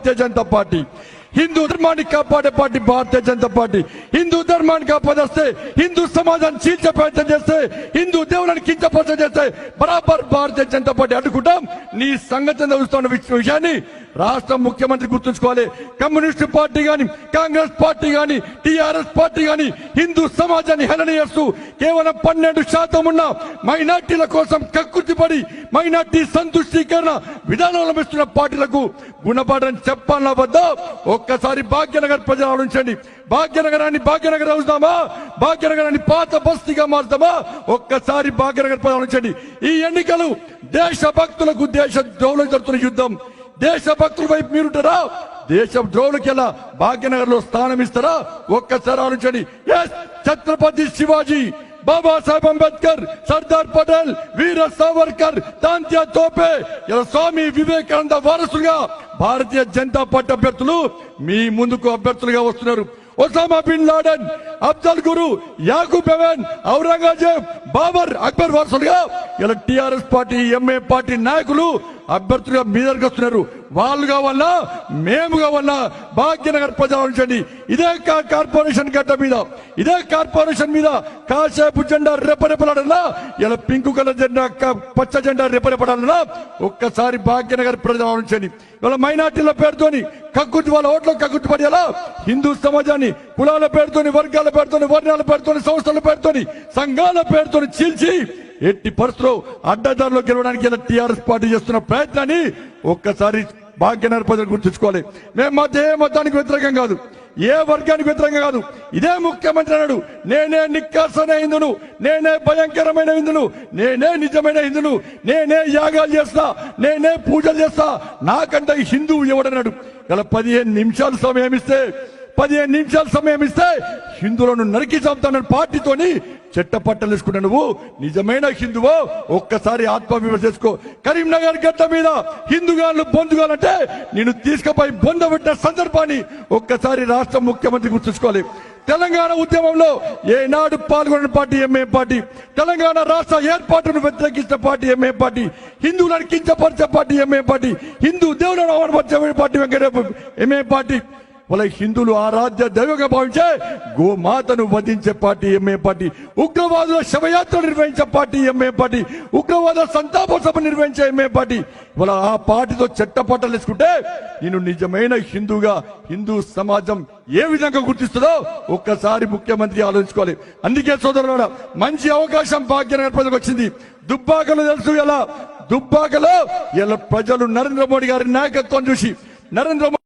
Bharatiya Janata party, Hindu ధర్మాన్ని కాపాడే party Bharatiya Janata party. Hindu ధర్మాన్ని కాపాదేస్తే, హిందూ సమాజాన్ని చీల్చే ప్రయత్నం చేస్తే, హిందూ దేవులను కించపరచం చేస్తే బరాబర్ భారతీయ జనతా పార్టీ అడ్డుకుంటాం. నీ సంగతి తెలుస్తున్న విషయాన్ని రాష్ట్ర ముఖ్యమంత్రి గుర్తుంచుకోవాలి. కమ్యూనిస్టు పార్టీ గాని, కాంగ్రెస్ పార్టీ గాని, టిఆర్ఎస్ పార్టీ గాని హిందూ సమాజాన్ని హేళన చేస్తూ కేవలం 12% ఉన్న మైనార్టీల కోసం కక్కుర్తిపడి మైనార్టీ సంతుష్టీకరణ విధానం అవలంబిస్తున్న పార్టీలకు గుణపాఠం చెప్పాలన్నా వద్దా? ఒక్కసారి భాగ్యనగర్ ప్రజలు ఆలోచించండి. భాగ్యనగరాన్ని భాగ్యనగర్ అవుతామా? భాగ్యనగరాన్ని పాత బస్తీగా మారుతామా? ఒక్కసారి భాగ్యనగర్ ప్రజలు ఆలోచించండి. ఈ ఎన్నికలు దేశ భక్తులకు దేశ ద్రోహులకు జరుగుతున్న యుద్ధం. దేశ భక్తుల వైపు మీరుంటారా? దేశ ద్రోహులకి ఎలా భాగ్యనగర్ లో స్థానం ఇస్తారా? ఒక్కసారి ఆలోచించండి. ఛత్రపతి శివాజీ, బాబాసాహెబ్ అంబేద్కర్, సర్దార్ పటేల్, వీర సావర్కర్, తాంత్యా తోపే, ఇలా స్వామి వివేకానంద వారసులుగా భారతీయ జనతా పార్టీ అభ్యర్థులు మీ ముందుకు అభ్యర్థులుగా వస్తున్నారు. ఒసామా బిన్ లాడెన్, అఫ్జల్ గురు, యాకూబ్ ఎవెన్, ఔరంగజేబ్, బాబర్, అక్బర్ వారసులుగా ఇలా టిఆర్ఎస్ పార్టీ, ఎంఏ పార్టీ నాయకులు అభ్యర్థులుగా మీ దగ్గరకు వస్తున్నారు. వాళ్ళు కావాలన్నా మేము కావాలన్నా భాగ్యనగర్ ప్రజలు ఆలోచించండి. ఇదే కార్పొరేషన్ గడ్డ మీద, ఇదే కార్పొరేషన్ మీద కాసేపు జెండా రెపరెపలాడన్నా, ఇలా పింక్ కలర్ జెండా, పచ్చ జెండా రెపరెపడాలన్నా ఒక్కసారి భాగ్యనగర్ ప్రజలు ఆలోచించండి. వాళ్ళ మైనార్టీల పేరుతోని కక్కుర్తి, వాళ్ళ ఓట్ల కక్కుర్తి పడేలా హిందూ సమాజాన్ని కులాల పేరుతోని, వర్గాల పేరుతోని, వర్ణాల పేరుతోని, సంస్థల పేరుతోని, సంఘాల పేరుతోని చీల్చి ఎట్టి పరిస్థితుల్లో అడ్డదారిలో గెలవడానికి ఇలా టీఆర్ఎస్ పార్టీ చేస్తున్న ప్రయత్నాన్ని ఒక్కసారి భాగ్యనగర్ ప్రజలు గుర్తుంచుకోవాలి. మేము ఏ మతానికి వ్యతిరేకం కాదు, ఏ వర్గానికి వ్యతిరేకంగా కాదు. ఇదే ముఖ్యమంత్రి అన్నాడు, నేనే నిక్కాసైన హిందును, నేనే భయంకరమైన హిందును, నేనే నిజమైన హిందును, నేనే యాగాలు చేస్తా, నేనే పూజలు చేస్తా, నాకంటే హిందువు ఎవడన్నాడు? ఇలా 15 నిమిషాలు సమయం ఇస్తే, 15 నిమిషాల సమయం ఇస్తే హిందువులను నరికి చంపుతానని పార్టీతోని చెట్టపట్టలు వేసుకున్నా నువ్వు నిజమైన హిందువో? ఒక్కసారి ఆత్మవిమర్శ చేసుకో. కరీంనగర్ గడ్డ మీద హిందుగాళ్ళు బొందుగాలంటే నేను తీసుకుపోయి బొందబెట్టిన సందర్భాన్ని ఒక్కసారి రాష్ట్ర ముఖ్యమంత్రి గుర్తుంచుకోవాలి. తెలంగాణ ఉద్యమంలో ఏనాడు పాల్గొన్న పార్టీ ఎంఏ పార్టీ, తెలంగాణ రాష్ట్ర ఏర్పాటును వ్యతిరేకించిన పార్టీ ఎంఏ పార్టీ, హిందువులను కించపరిచే పార్టీ ఎంఏ పార్టీ, హిందూ దేవులను అవమానపరిచే పార్టీ ఎంఏ పార్టీ, వాళ్ళ హిందువులు ఆరాధ్య దైవంగా భావించే గోమాతను వధించే పార్టీ ఎంఏ పార్టీ, ఉగ్రవాదుల శవయాత్ర నిర్వహించే పార్టీ ఎంఏ పార్టీ, ఉగ్రవాద సంతాప సభ నిర్వహించే ఎంఏ పార్టీ. వాళ్ళ ఆ పార్టీతో చెట్టపట్టలు వేసుకుంటే నేను నిజమైన హిందూగా, హిందూ సమాజం ఏ విధంగా గుర్తిస్తుందో ఒక్కసారి ముఖ్యమంత్రి ఆలోచించుకోవాలి. అందుకే సోదరులారా, మంచి అవకాశం భాగ్యనగర్ ప్రజలకు వచ్చింది. దుబ్బాకలో తెలుసు, ఎలా దుబ్బాకలో ఇలా ప్రజలు నరేంద్ర మోడీ గారి నాయకత్వం చూసి, నరేంద్ర